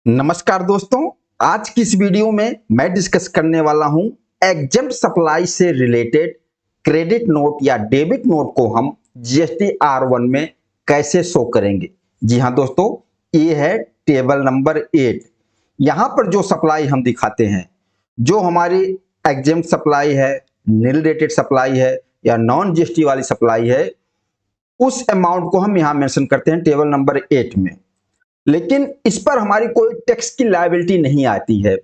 नमस्कार दोस्तों, आज की इस वीडियो में मैं डिस्कस करने वाला हूं एग्जेम्प्ट सप्लाई से रिलेटेड क्रेडिट नोट या डेबिट नोट को हम जीएसटी R1 में कैसे शो करेंगे। जी हां दोस्तों, ये है टेबल नंबर 8। यहां पर जो सप्लाई हम दिखाते हैं, जो हमारी एग्जेम्प्ट सप्लाई है, नील रेटेड सप्लाई है या नॉन जीएसटी वाली सप्लाई है, उस अमाउंट को हम यहां मेंशन करते हैं टेबल नंबर 8 में। लेकिन इस पर हमारी कोई टैक्स की लायबिलिटी नहीं आती है।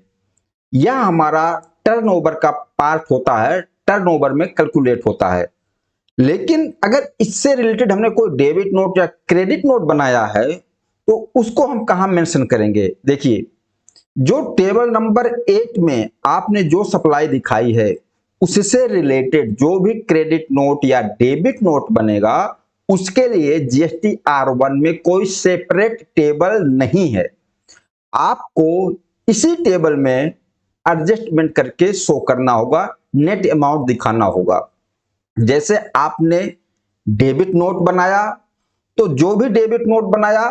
यह हमारा टर्नओवर का पार्ट होता है, टर्नओवर में कैलकुलेट होता है। लेकिन अगर इससे रिलेटेड हमने कोई डेबिट नोट या क्रेडिट नोट बनाया है तो उसको हम कहां मेंशन करेंगे। देखिए, जो टेबल नंबर 8 में आपने जो सप्लाई दिखाई है उससे रिलेटेड जो भी क्रेडिट नोट या डेबिट नोट बनेगा उसके लिए जीएसटी R1 में कोई सेपरेट टेबल नहीं है। आपको इसी टेबल में एडजस्टमेंट करके शो करना होगा, नेट अमाउंट दिखाना होगा। जैसे आपने डेबिट नोट बनाया तो जो भी डेबिट नोट बनाया,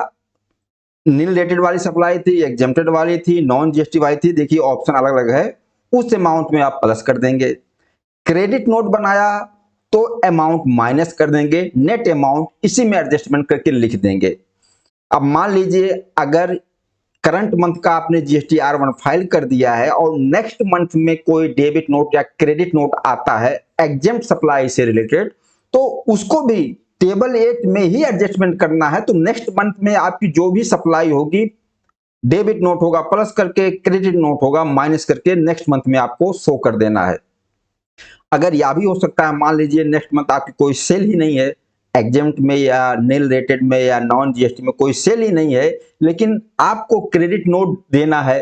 नील रेटेड वाली सप्लाई थी, एग्जेम्प्टेड वाली थी, नॉन जीएसटी वाली थी, देखिए ऑप्शन अलग अलग है, उस अमाउंट में आप प्लस कर देंगे। क्रेडिट नोट बनाया तो अमाउंट माइनस कर देंगे, नेट अमाउंट इसी में एडजस्टमेंट करके लिख देंगे। अब मान लीजिए अगर करंट मंथ का आपने जीएसटी R1 फाइल कर दिया है और नेक्स्ट मंथ में कोई डेबिट नोट या क्रेडिट नोट आता है एग्जेम्प्ट सप्लाई से रिलेटेड, तो उसको भी टेबल 8 में ही एडजस्टमेंट करना है। तो नेक्स्ट मंथ में आपकी जो भी सप्लाई होगी, डेबिट नोट होगा प्लस करके, क्रेडिट नोट होगा माइनस करके, नेक्स्ट मंथ में आपको शो कर देना है। अगर यह भी हो सकता है, मान लीजिए नेक्स्ट मंथ आपकी कोई सेल ही नहीं है, एग्जेम्प्ट में या नील रेटेड में या नॉन जीएसटी में कोई सेल ही नहीं है, लेकिन आपको क्रेडिट नोट देना है,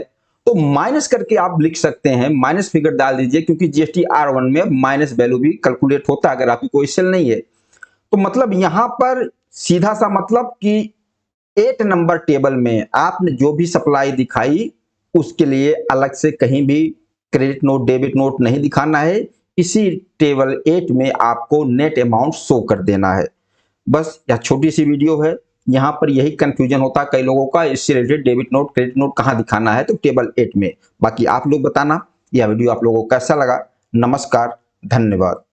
तो माइनस करके आप लिख सकते हैं, माइनस फिगर डाल दीजिए, क्योंकि जीएसटी R1 में माइनस वैल्यू भी कैलकुलेट होता है अगर आपकी कोई सेल नहीं है। तो मतलब यहां पर सीधा सा मतलब कि 8 नंबर टेबल में आपने जो भी सप्लाई दिखाई उसके लिए अलग से कहीं भी क्रेडिट नोट डेबिट नोट नहीं दिखाना है। इसी टेबल 8 में आपको नेट अमाउंट शो कर देना है। बस यह छोटी सी वीडियो है, यहाँ पर यही कंफ्यूजन होता है कई लोगों का, इससे related debit note credit note कहाँ दिखाना है, तो टेबल 8 में। बाकी आप लोग बताना यह वीडियो आप लोगों को कैसा लगा। नमस्कार, धन्यवाद।